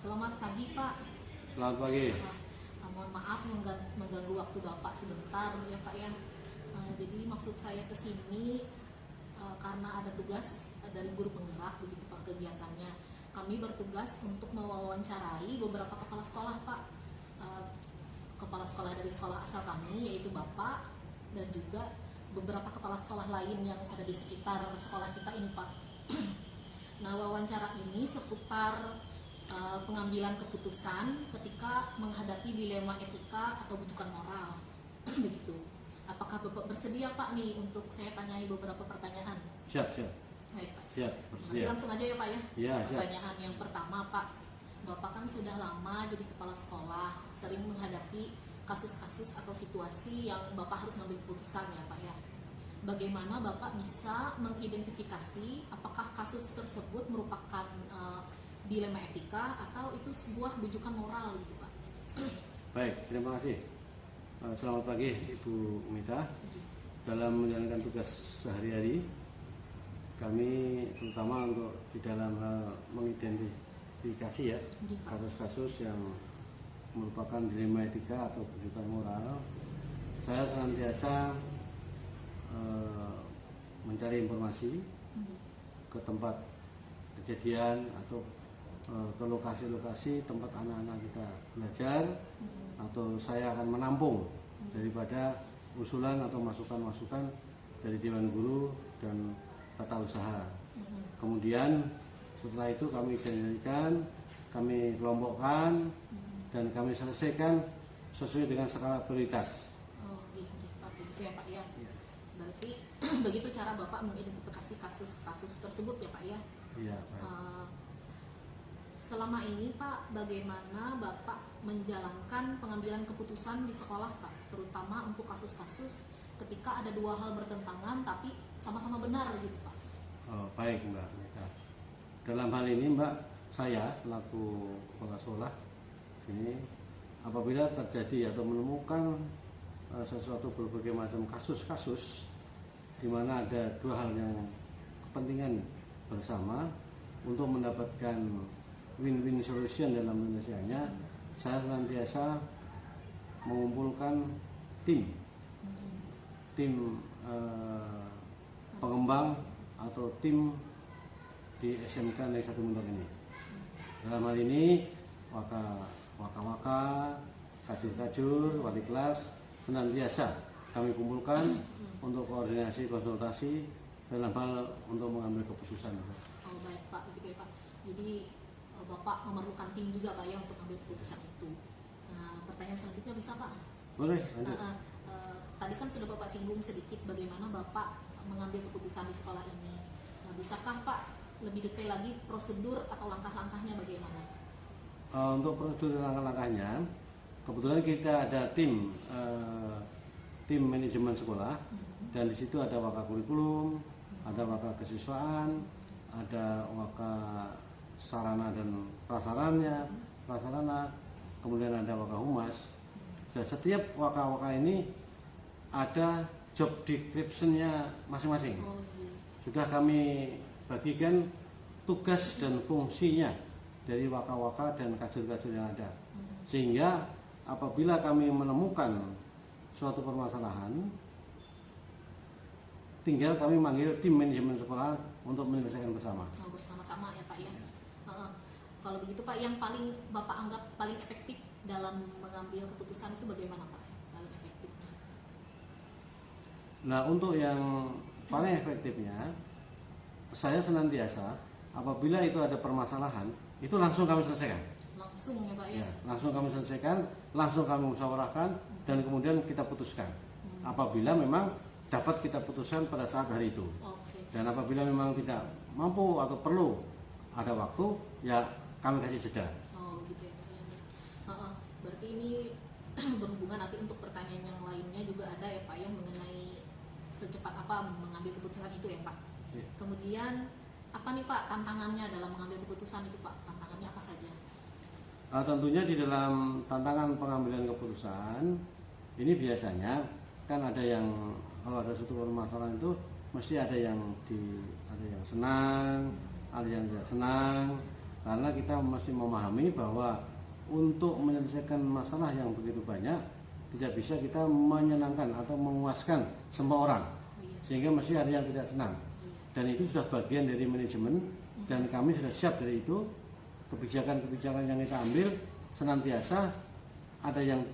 Selamat pagi Pak. Selamat pagi. Mohon maaf mengganggu waktu Bapak sebentar ya Pak ya. Jadi maksud saya ke sini karena ada tugas dari guru penggerak begitu Pak kegiatannya. Kami bertugas untuk mewawancarai beberapa kepala sekolah Pak. Kepala sekolah dari sekolah asal kami yaitu Bapak dan juga beberapa kepala sekolah lain yang ada di sekitar sekolah kita ini Pak. Nah, wawancara ini seputar pengambilan keputusan ketika menghadapi dilema etika atau rujukan moral. Begitu. Apakah Bapak bersedia Pak nih untuk saya tanyai beberapa pertanyaan? Siap. Baik Pak. Siap, bersedia. Langsung aja ya Pak ya. Iya, siap. Pertanyaan yang pertama Pak. Bapak kan sudah lama jadi kepala sekolah, sering menghadapi kasus-kasus atau situasi yang Bapak harus mengambil keputusan ya Pak ya. Bagaimana Bapak bisa mengidentifikasi apakah kasus tersebut merupakan dilema etika atau itu sebuah rujukan moral gitu Pak? Baik, terima kasih. Selamat pagi Ibu Mita. Dalam menjalankan tugas sehari-hari, kami terutama untuk di dalam hal mengidentifikasi ya kasus-kasus yang merupakan dilema etika atau rujukan moral, saya senantiasa mencari informasi ke tempat kejadian atau ke lokasi-lokasi tempat anak-anak kita belajar, atau saya akan menampung daripada usulan atau masukan-masukan dari Dewan Guru dan Tata Usaha. Kemudian setelah itu kami identifikasikan, kami kelompokkan, dan kami selesaikan sesuai dengan skala prioritas. Oh, Pak, begitu ya Pak ya. Berarti begitu cara Bapak mengidentifikasi kasus-kasus tersebut ya Pak ya. Iya, Pak. Selama ini Pak, bagaimana Bapak menjalankan pengambilan keputusan di sekolah Pak, terutama untuk kasus-kasus ketika ada dua hal bertentangan tapi sama-sama benar gitu Pak? Oh, baik Mbak Mita. Dalam hal ini Mbak, saya selaku kepala sekolah ini apabila terjadi atau menemukan sesuatu berbagai macam kasus-kasus di mana ada dua hal yang kepentingan bersama untuk mendapatkan win-win solution dalam penyelesaiannya, saya senantiasa mengumpulkan tim pengembang atau tim di SMK Negeri 1 Muntok ini. Dalam hal ini waka-waka, kajur-kajur, wali kelas senantiasa kami kumpulkan untuk koordinasi konsultasi dalam hal untuk mengambil keputusan. Oh baik Pak, begitu ya Pak. Jadi Bapak memerlukan tim juga Pak ya untuk mengambil keputusan itu. Nah, pertanyaan selanjutnya bisa Pak? Boleh, lanjut. Tadi kan sudah Bapak singgung sedikit bagaimana Bapak mengambil keputusan di sekolah ini. Nah, bisakah Pak lebih detail lagi prosedur atau langkah-langkahnya bagaimana? Untuk prosedur langkah-langkahnya, kebetulan kita ada tim manajemen sekolah, dan di situ ada waka kurikulum, ada waka kesiswaan, ada waka sarana dan prasarana, kemudian ada waka humas. Dan setiap waka-waka ini ada job description-nya masing-masing. Sudah kami bagikan tugas dan fungsinya dari waka-waka dan kajur-kajur yang ada, sehingga apabila kami menemukan suatu permasalahan, tinggal kami manggil tim manajemen sekolah untuk menyelesaikan bersama. Oh, bersama-sama ya Pak ya. Kalau begitu Pak, yang paling Bapak anggap paling efektif dalam mengambil keputusan itu bagaimana Pak? Paling efektifnya? Nah, untuk yang paling efektifnya, saya senantiasa apabila itu ada permasalahan, itu langsung kami selesaikan. Langsung ya Pak ya? Langsung kami selesaikan, langsung kami musyawarahkan, dan kemudian kita putuskan. Apabila memang dapat kita putuskan pada saat hari itu. Okay. Dan apabila memang tidak mampu atau perlu ada waktu, ya kami kasih jeda. Oh gitu ya Pak ya. Berarti ini berhubungan nanti untuk pertanyaan yang lainnya juga ada ya Pak ya, mengenai secepat apa mengambil keputusan itu ya Pak. Ya. Kemudian apa nih Pak tantangannya dalam mengambil keputusan itu Pak? Tantangannya apa saja? Tentunya di dalam tantangan pengambilan keputusan ini biasanya kan ada yang, kalau ada suatu permasalahan itu mesti ada yang senang, ada yang tidak senang, karena kita mesti memahami bahwa untuk menyelesaikan masalah yang begitu banyak tidak bisa kita menyenangkan atau memuaskan semua orang, sehingga mesti ada yang tidak senang, dan itu sudah bagian dari manajemen dan kami sudah siap dari itu. Kebijakan-kebijakan yang kita ambil senantiasa ada yang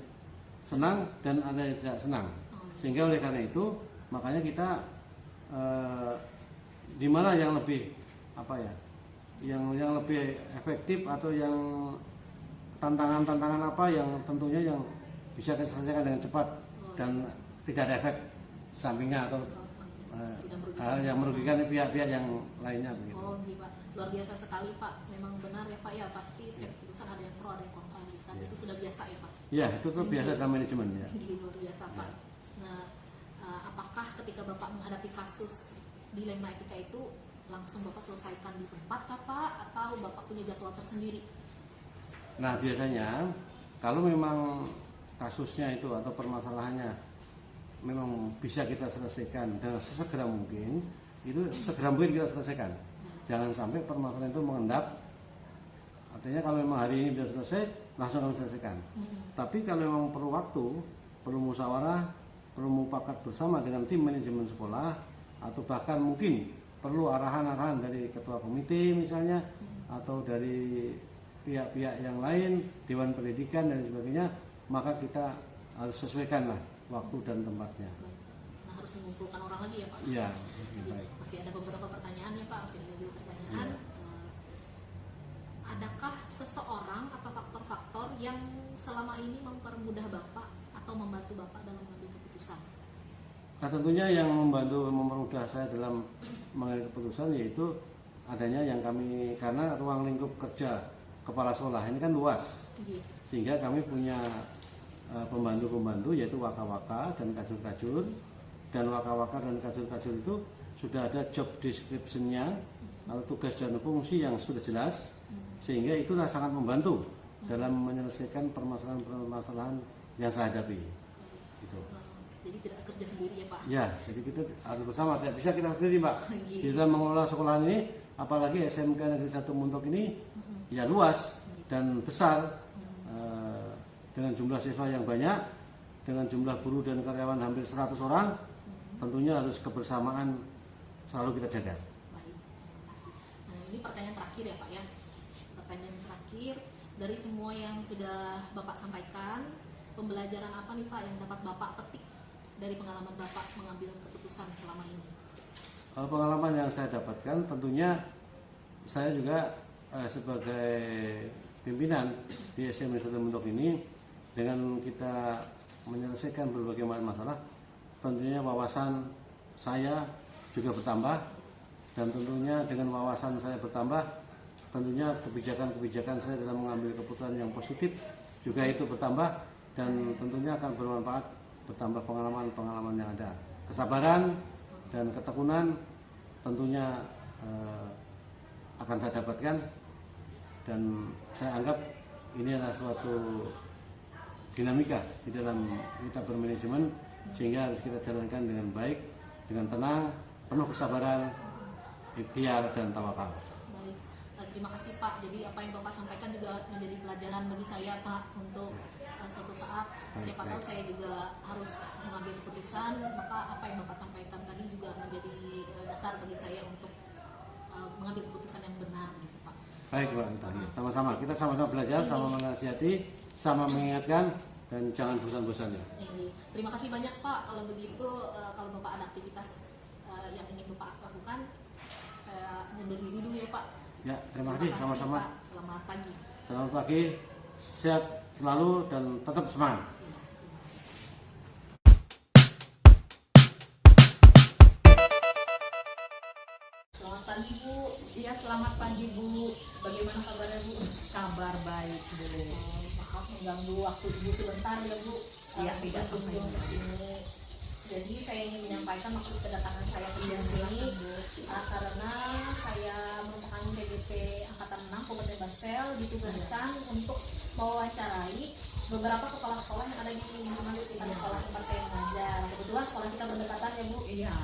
senang dan ada yang tidak senang, sehingga oleh karena itu makanya kita di mana yang lebih yang lebih efektif atau yang tantangan apa yang tentunya yang bisa kita selesaikan dengan cepat dan tidak ada efek sampingnya atau yang merugikan pihak-pihak yang lainnya begitu. Oh gitu Pak, luar biasa sekali Pak. Memang benar ya Pak ya, pasti setiap keputusan ada yang pro ada yang kontra kan itu sudah biasa ya Pak. Ya itu tuh biasa dalam manajemen ya. Luar biasa Pak. Nah, apakah ketika Bapak menghadapi kasus dilema etika itu langsung Bapak selesaikan di tempat kah Pak, atau Bapak punya jadwal tersendiri? Nah biasanya kalau memang kasusnya itu atau permasalahannya memang bisa kita selesaikan dan sesegera mungkin, itu segera mungkin kita selesaikan. Jangan sampai permasalahan itu mengendap. Artinya kalau memang hari ini bisa selesai, langsung kami selesaikan. Tapi kalau memang perlu waktu, perlu musyawarah, perlu mufakat bersama dengan tim manajemen sekolah, atau bahkan mungkin perlu arahan-arahan dari ketua komite misalnya, atau dari pihak-pihak yang lain, dewan pendidikan dan sebagainya, maka kita harus sesuaikan lah waktu dan tempatnya. Nah, harus mengumpulkan orang lagi ya Pak? Iya. Masih ada beberapa pertanyaan ya Pak, masih ada dua pertanyaan. Adakah seseorang atau faktor-faktor yang selama ini mempermudah Bapak atau membantu Bapak dalam mengambil keputusan? Nah, tentunya yang mempermudah saya dalam mengambil keputusan yaitu adanya yang kami, karena ruang lingkup kerja kepala sekolah ini kan luas, sehingga kami punya pembantu-pembantu yaitu waka-waka dan kajur-kajur, dan waka-waka dan kajur-kajur itu sudah ada job description-nya atau tugas dan fungsi yang sudah jelas, sehingga itulah sangat membantu dalam menyelesaikan permasalahan-permasalahan yang saya hadapi. Gitu. Jadi tidak kerja sendiri ya Pak? Ya, jadi kita harus bersama, tidak bisa kita sendiri Pak. Di dalam mengelola sekolah ini, apalagi SMK Negeri 1 Muntok ini, ya luas dan besar, dengan jumlah siswa yang banyak, dengan jumlah guru dan karyawan hampir 100 orang, tentunya harus kebersamaan selalu kita jaga. Baik, terima kasih. Nah, ini pertanyaan terakhir ya Pak ya. Pertanyaan terakhir, dari semua yang sudah Bapak sampaikan, pembelajaran apa nih Pak yang dapat Bapak petik dari pengalaman Bapak mengambil keputusan selama ini? Kalau pengalaman yang saya dapatkan, tentunya saya juga sebagai pimpinan di SMA 1 Muntok ini, dengan kita menyelesaikan berbagai macam masalah, tentunya wawasan saya juga bertambah, dan tentunya dengan wawasan saya bertambah, tentunya kebijakan-kebijakan saya dalam mengambil keputusan yang positif juga itu bertambah, dan tentunya akan bermanfaat, bertambah pengalaman-pengalaman yang ada. Kesabaran dan ketekunan tentunya akan saya dapatkan, dan saya anggap ini adalah suatu dinamika di dalam kita bermanajemen, sehingga harus kita jalankan dengan baik, dengan tenang, penuh kesabaran, ikhtiar dan tawakal. Baik, terima kasih Pak. Jadi apa yang Bapak sampaikan juga menjadi pelajaran bagi saya Pak, untuk suatu saat siapa tahu saya juga harus mengambil keputusan, maka apa yang Bapak sampaikan tadi juga menjadi dasar bagi saya untuk mengambil keputusan yang benar gitu Pak. Baik Pak, sama-sama kita sama-sama belajar, sama menasihati, sama mengingatkan, dan jangan bosan-bosan ya. Terima kasih banyak Pak. Kalau begitu, kalau Bapak ada aktivitas yang ingin Bapak lakukan, saya mundur diri dulu ya Pak. Ya, terima kasih sama-sama. Pak. Selamat pagi. Selamat pagi, sehat selalu dan tetap semangat. Selamat pagi Bu. Iya, selamat pagi Bu. Bagaimana kabarnya Bu? Kabar baik Bu. Maaf mengganggu waktu Ibu sebentar ya Bu. Iya, tidak berkunjung ke sini. Jadi saya ingin menyampaikan maksud kedatangan saya ke sini karena saya merupakan CGP Angkatan 6 Kabupaten Barsel, ditugaskan untuk mewawancarai beberapa kepala sekolah yang ada di lingkungan sekitar sekolah tempat saya mengajar. Kebetulan sekolah kita berdekatan ya Bu. Iya.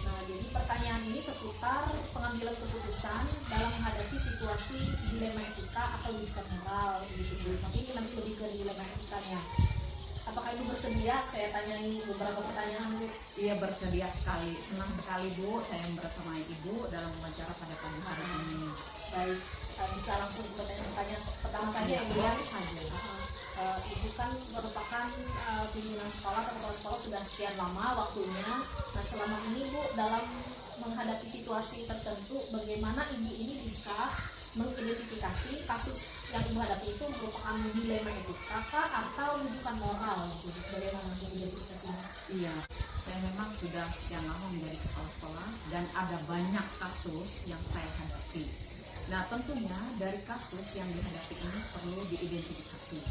Nah, Jadi pertanyaan ini seputar pengambilan keputusan dalam menghadapi situasi dilema etika atau rujukan moral gitu Bu. Tapi ini nanti lebih ke dilema etikanya. Apakah Ibu bersedia saya tanyai beberapa pertanyaan Bu? Iya, bersedia sekali. Senang sekali Bu, saya bersama Ibu dalam wawancara pada pagi hari ini. Baik, bisa langsung ke pertanyaan pertama saja ya Bu ya. Boleh saja. Ibu kan merupakan pimpinan sekolah atau kepala sekolah sudah sekian lama waktunya. Nah selama ini Bu dalam menghadapi situasi tertentu, bagaimana Ibu ini bisa mengidentifikasi kasus yang Ibu hadapi itu merupakan dilema etika kah atau rujukan moral? Bagaimana mengidentifikasinya? Iya, saya memang sudah sekian lama menjadi kepala sekolah dan ada banyak kasus yang saya hadapi. Nah tentunya dari kasus yang dihadapi ini perlu diidentifikasi.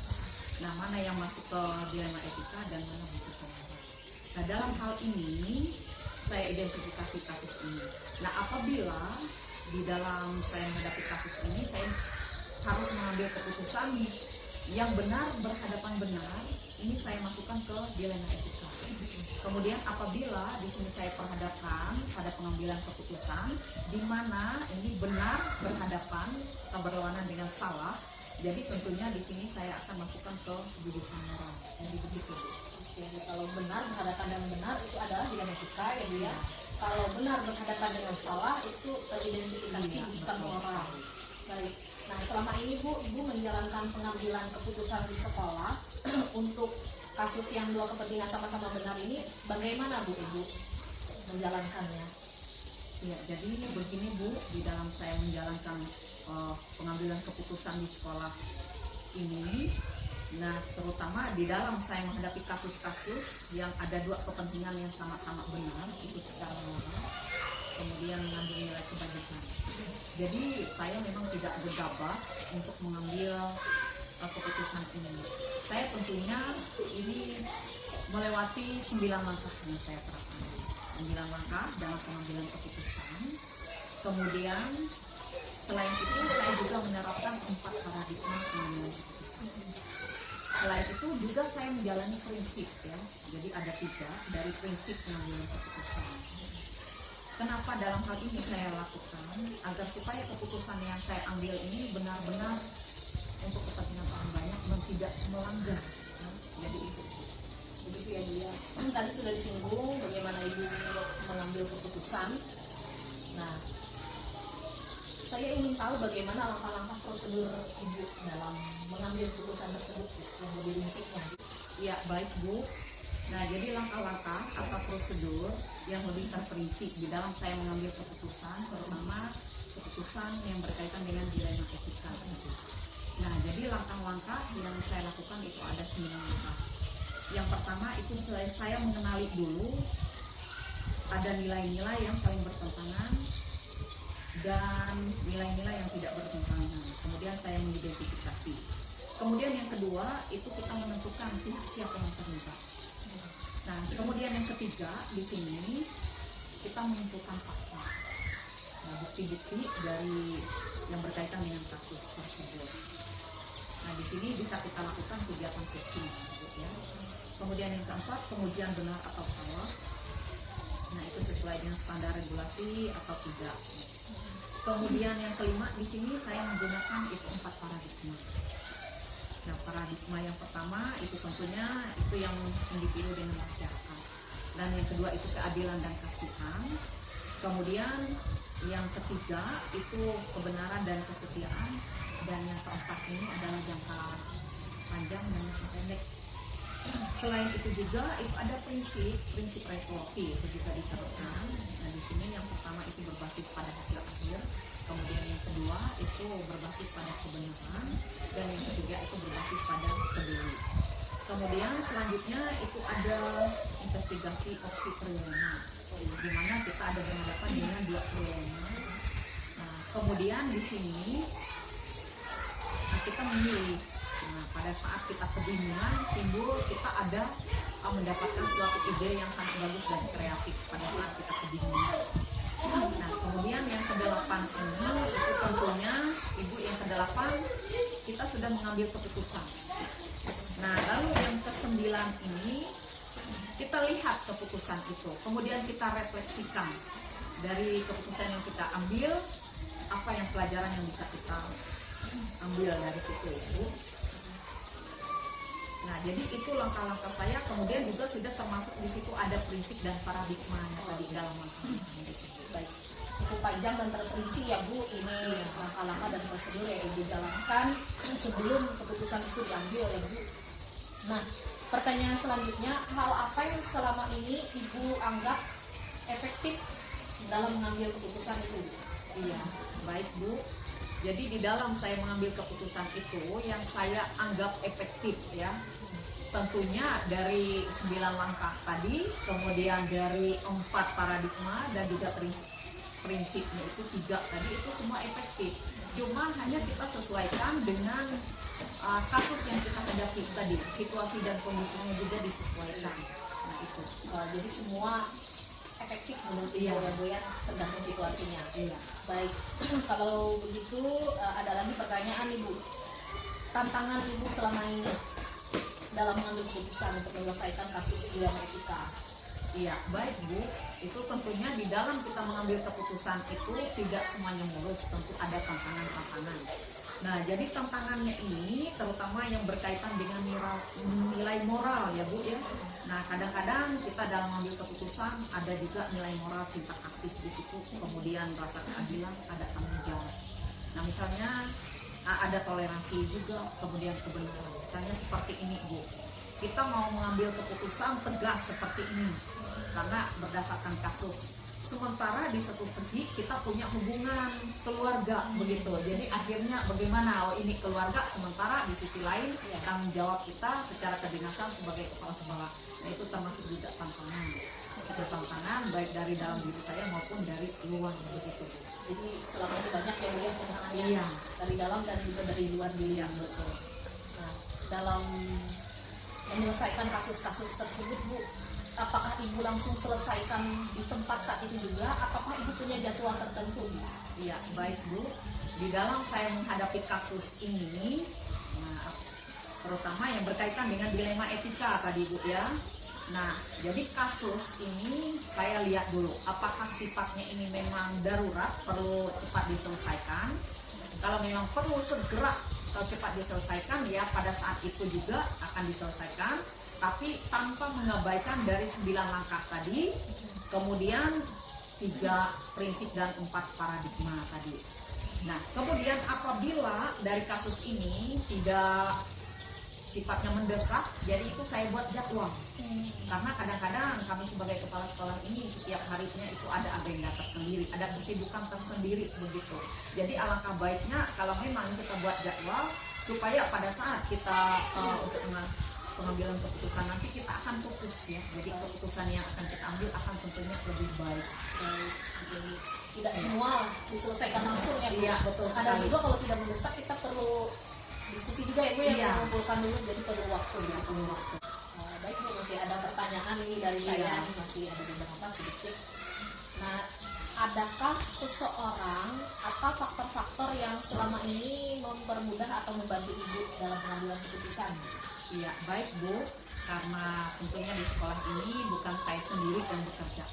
Nah mana yang masuk ke dilema etika dan mana rujukan moral. Nah dalam hal ini saya identifikasi kasus ini. Nah apabila di dalam saya menghadapi kasus ini saya harus mengambil keputusan yang benar berhadapan benar, ini saya masukkan ke dilema etika. Kemudian apabila di sini saya perhadapkan pada pengambilan keputusan di mana ini benar berhadapan atau berlawanan dengan salah, jadi tentunya di sini saya akan masukkan ke rujukan moral. Jadi begitu. Oke, kalau benar berhadapan dengan benar itu adalah dilema etika ya Bu ya. Kalau benar berhadapan dengan salah itu teridentifikasi rujukan moral. Baik. Nah selama ini Bu, Ibu menjalankan pengambilan keputusan di sekolah untuk kasus yang dua kepentingan sama-sama benar ini, bagaimana Bu Ibu menjalankannya? Ya, jadi begini Bu, di dalam saya menjalankan pengambilan keputusan di sekolah ini, nah terutama di dalam saya menghadapi kasus-kasus yang ada dua kepentingan yang sama-sama benar, itu secara moral, kemudian mengambil nilai kebajikan. Jadi saya memang tidak gegabah untuk mengambil keputusan ini. Saya tentunya ini melewati 9 langkah yang saya terapkan. 9 langkah dalam pengambilan keputusan. Kemudian selain itu saya juga menerapkan 4 paradigma pengambilan keputusan. Selain itu juga saya menjalani prinsip ya. Jadi ada 3 dari prinsip pengambilan keputusan. Kenapa dalam hal ini saya lakukan? Agar supaya keputusan yang saya ambil ini benar-benar untuk kepentingan orang banyak dan tidak melanggar. Jadi itu. Begitu ya Bu ya. Tadi sudah disinggung bagaimana Ibu mengambil keputusan. Nah, saya ingin tahu bagaimana langkah-langkah prosedur Ibu dalam mengambil keputusan tersebut yang lebih rincinya. Ya, baik Bu. Nah, jadi langkah-langkah atau prosedur yang lebih terperinci di dalam saya mengambil keputusan, terutama keputusan yang berkaitan dengan dilema etika. Nah, jadi langkah-langkah yang saya lakukan itu ada 9 langkah. Yang pertama itu saya mengenali dulu ada nilai-nilai yang saling bertentangan dan nilai-nilai yang tidak bertentangan. Kemudian saya mengidentifikasi. Kemudian yang kedua itu kita menentukan pihak siapa yang terlibat. Nah, kemudian yang ketiga di sini kita menentukan fakta. Nah, bukti-bukti dari yang berkaitan dengan kasus tersebut. Nah, di sini bisa kita lakukan kegiatan coaching, ya. Kemudian yang keempat, pengujian benar atau salah. Nah, itu sesuai dengan standar regulasi atau tidak. Kemudian yang kelima, di sini saya menggunakan itu 4 paradigma. Nah, paradigma yang pertama itu tentunya itu yang individu dengan masyarakat. Dan yang kedua itu keadilan dan kasihan. Kemudian yang ketiga itu kebenaran dan kesetiaan. Dan yang keempat ini adalah jangka panjang dan jangka pendek. Selain itu juga itu ada prinsip resolusi itu juga diterapkan. Nah, di sini yang pertama itu berbasis pada hasil akhir. Kemudian yang kedua itu berbasis pada kebenaran dan yang ketiga itu berbasis pada peduli. Kemudian selanjutnya itu ada investigasi opsi trilema, di mana kita ada berhadapan dengan 2 trilema. Nah, kemudian di sini kita memilih. Nah, pada saat kita kebingungan timbul kita ada mendapatkan suatu ide yang sangat bagus dan kreatif pada saat kita kebingungan. Nah, kemudian yang ke-8 ini itu tentunya Ibu yang ke-8 kita sudah mengambil keputusan. Nah, lalu yang ke-9 ini kita lihat keputusan itu, kemudian kita refleksikan dari keputusan yang kita ambil, apa yang pelajaran yang bisa kita ambil dari situ itu. Nah, jadi itu langkah-langkah saya. Kemudian juga sudah termasuk di situ ada prinsip dan paradigmanya tadi dalam langkah. Baik, cukup panjang dan terperinci ya Bu, ini langkah-langkah dan prosedur yang Ibu jalankan sebelum keputusan itu diambil ya Bu. Nah, pertanyaan selanjutnya, hal apa yang selama ini Ibu anggap efektif dalam mengambil keputusan itu? Iya, baik Bu. Jadi di dalam saya mengambil keputusan itu yang saya anggap efektif ya, tentunya dari 9 langkah tadi, kemudian dari 4 paradigma dan juga prinsipnya itu 3 tadi, itu semua efektif. Cuma hanya kita sesuaikan dengan kasus yang kita hadapi tadi, situasi dan kondisinya juga disesuaikan. Nah itu. Jadi semua efektif menurut Ibu ya Bu ya, tergantung situasinya. Iya. Baik, kalau begitu ada lagi pertanyaan Ibu. Tantangan Ibu selama ini dalam mengambil keputusan untuk menyelesaikan kasus dilema etika. Iya, baik Bu. Itu tentunya di dalam kita mengambil keputusan itu tidak semuanya mulus, tentu ada tantangan-tantangan. Nah, jadi tantangannya ini terutama yang berkaitan dengan nilai moral ya Bu ya. Nah, kadang-kadang kita dalam mengambil keputusan ada juga nilai moral cinta kasih di situ, kemudian rasa keadilan, ada tanggung jawab. Nah, misalnya ada toleransi juga, kemudian kebenaran. Misalnya seperti ini Bu, kita mau mengambil keputusan tegas seperti ini karena berdasarkan kasus. Sementara di satu segi kita punya hubungan keluarga begitu. Jadi akhirnya bagaimana ini keluarga, sementara di sisi lain tanggung jawab kita secara kedinasan sebagai kepala sekolah. Nah, itu termasuk juga tantangan. Itu tantangan baik dari dalam diri saya maupun dari luar begitu. Jadi selama ini banyak ya Bu ya tantangannya dari dalam dan juga dari luar diri yang betul. Nah, dalam menyelesaikan kasus-kasus tersebut Bu, apakah Ibu langsung selesaikan di tempat saat itu juga, ataukah Ibu punya jadwal tertentu? Iya, baik Bu. Di dalam saya menghadapi kasus ini, nah, terutama yang berkaitan dengan dilema etika tadi Bu ya. Nah, jadi kasus ini saya lihat dulu, apakah sifatnya ini memang darurat, perlu cepat diselesaikan. Kalau memang perlu segera atau cepat diselesaikan, ya pada saat itu juga akan diselesaikan. Tapi tanpa mengabaikan dari 9 langkah tadi, kemudian 3 prinsip dan 4 paradigma tadi. Nah, kemudian apabila dari kasus ini tidak sifatnya mendesak, jadi itu saya buat jadwal. Karena kadang-kadang kami sebagai kepala sekolah ini setiap harinya itu ada agenda tersendiri, ada kesibukan tersendiri begitu. Jadi alangkah baiknya kalau memang kita buat jadwal supaya pada saat kita untuk pengambilan keputusan nanti kita akan fokus ya. Jadi keputusan yang akan kita ambil akan tentunya lebih baik. Jadi tidak semua diselesaikan langsung ya Bu. Iya, betul Ada sekali. juga kalau tidak mendesak kita perlu diskusi juga ya Bu ya, mengumpulkan dulu, jadi perlu waktu. Perlu waktu. Baik Bu, masih ada pertanyaan ini dari saya, masih ada beberapa sedikit. Nah, adakah seseorang atau faktor-faktor yang selama ini mempermudah atau membantu Ibu dalam pengambilan keputusan? Iya, baik Bu. Karena tentunya di sekolah ini bukan saya sendiri yang bekerja.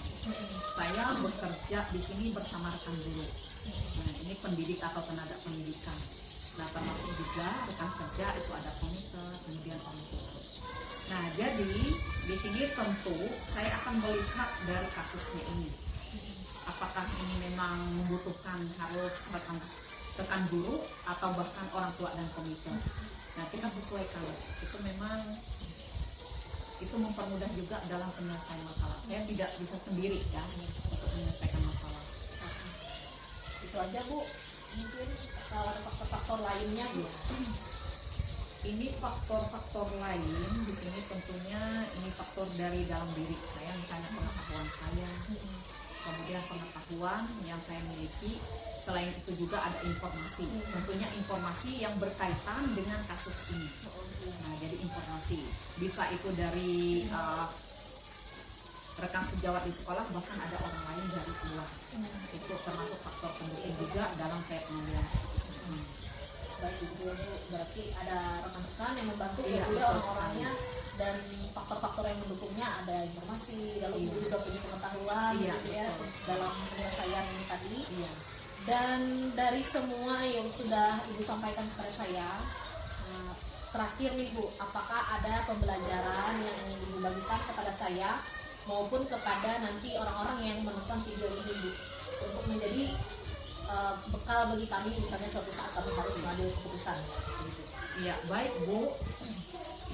Saya bekerja di sini bersama rekan guru. Nah, ini pendidik atau tenaga pendidikan. Nah, termasuk juga rekan kerja itu ada komite, kemudian orang tua. Nah, jadi di sini tentu saya akan melihat dari kasusnya ini. Apakah ini memang membutuhkan harus rekan guru atau bahkan orang tua dan komite. Nah, kita sesuaikan. Itu memang itu mempermudah juga dalam penyelesaian masalah. Saya tidak bisa sendiri ya untuk menyelesaikan masalah. Itu aja Bu. Mungkin kalau ada faktor-faktor lainnya Bu. Ini faktor-faktor lain di sini tentunya ini faktor dari dalam diri saya, misalnya pengetahuan saya, kemudian pengetahuan yang saya miliki. Selain itu juga ada informasi, tentunya informasi yang berkaitan dengan kasus ini. Nah, jadi informasi bisa itu dari rekan sejawat di sekolah, bahkan ada orang lain dari luar. Itu termasuk faktor pendukung juga dalam saya pengambilan keputusan ini. Baik Bu, berarti ada rekan-rekan yang membantu Iya, ya Bu ya, orang-orangnya dan faktor-faktor yang mendukungnya ada informasi, lalu ibu juga punya pengetahuan Iya, gitu ya betul. dalam penyelesaian ini tadi. Iya. Dan dari semua yang sudah ibu sampaikan kepada saya, terakhir nih Bu, apakah ada pembelajaran yang ingin ibu bagikan kepada saya maupun kepada nanti orang-orang yang menonton video ini Bu, untuk menjadi bekal bagi kami misalnya suatu saat kami harus mengambil keputusan. Iya, baik Bu.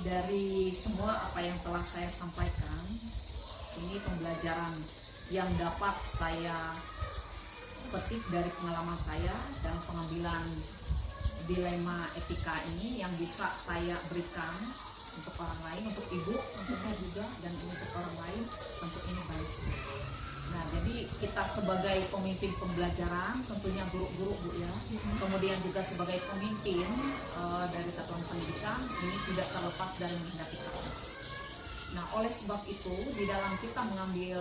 Dari semua apa yang telah saya sampaikan, ini pembelajaran yang dapat saya petik dari pengalaman saya dan pengambilan dilema etika ini yang bisa saya berikan untuk orang lain, untuk ibu tentunya juga, dan untuk orang lain tentu ini baik. Nah, jadi kita sebagai pemimpin pembelajaran, tentunya guru-guru Bu ya, kemudian juga sebagai pemimpin dari satuan pendidikan, ini tidak terlepas dari menghadapi kasus. Nah, oleh sebab itu, di dalam kita mengambil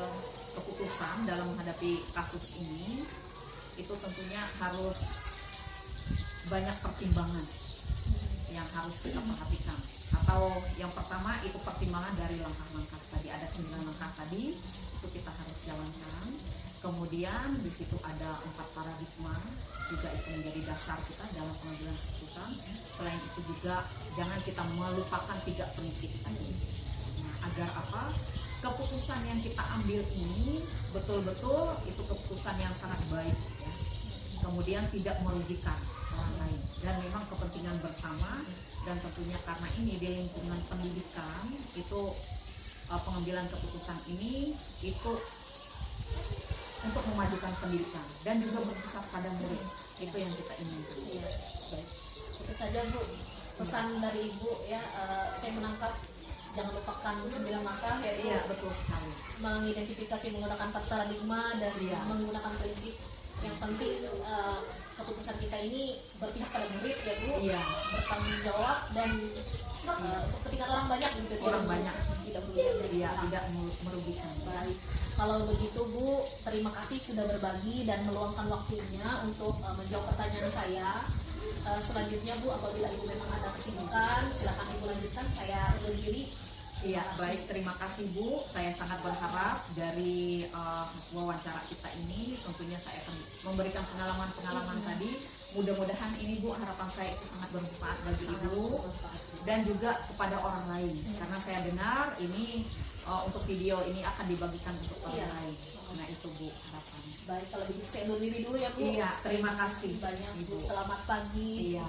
keputusan dalam menghadapi kasus ini, itu tentunya harus banyak pertimbangan yang harus kita perhatikan. Atau yang pertama itu pertimbangan dari langkah-langkah tadi, ada 9 langkah tadi itu kita harus jalankan. Kemudian di situ ada 4 paradigma juga, itu menjadi dasar kita dalam pengambilan keputusan. Selain itu juga jangan kita melupakan 3 prinsip tadi. Nah, agar apa? Keputusan yang kita ambil ini betul-betul itu keputusan yang sangat baik ya. Kemudian tidak merugikan orang lain dan memang kepentingan bersama, dan tentunya karena ini di lingkungan pendidikan itu pengambilan keputusan ini itu untuk memajukan pendidikan dan juga berpusat pada murid, itu yang kita inginkan. Iya, baik. Itu saja Bu pesan dari Ibu ya. Saya menangkap jangan lupakan 9 langkah ya Bu. Iya, betul sekali. Mengidentifikasi menggunakan 4 paradigma dan Iya. menggunakan prinsip. Yang penting keputusan kita ini berpihak pada murid ya Bu, Iya. bertanggung jawab dan untuk ketika orang banyak gitu, Orang banyak. tidak merugikan. Iya, tidak merugikan. Baik, kalau begitu Bu, terima kasih sudah berbagi dan meluangkan waktunya untuk menjawab pertanyaan saya. Selanjutnya Bu, apabila Ibu memang ada kesibukan, silakan Ibu lanjutkan. Saya undur diri. Iya, baik, terima kasih Bu. Saya sangat berharap dari wawancara kita ini tentunya saya akan memberikan pengalaman-pengalaman tadi. Mudah-mudahan ini Bu, harapan saya itu sangat bermanfaat bagi Sangat Ibu bermanfaat. dan juga kepada orang lain. Karena saya dengar ini untuk video ini akan dibagikan untuk orang Iya. lain. Nah, itu Bu harapannya. Baik, kalau begitu saya undur diri dulu ya Bu. Iya, terima kasih banyak Bu. Ibu. Selamat pagi. Iya.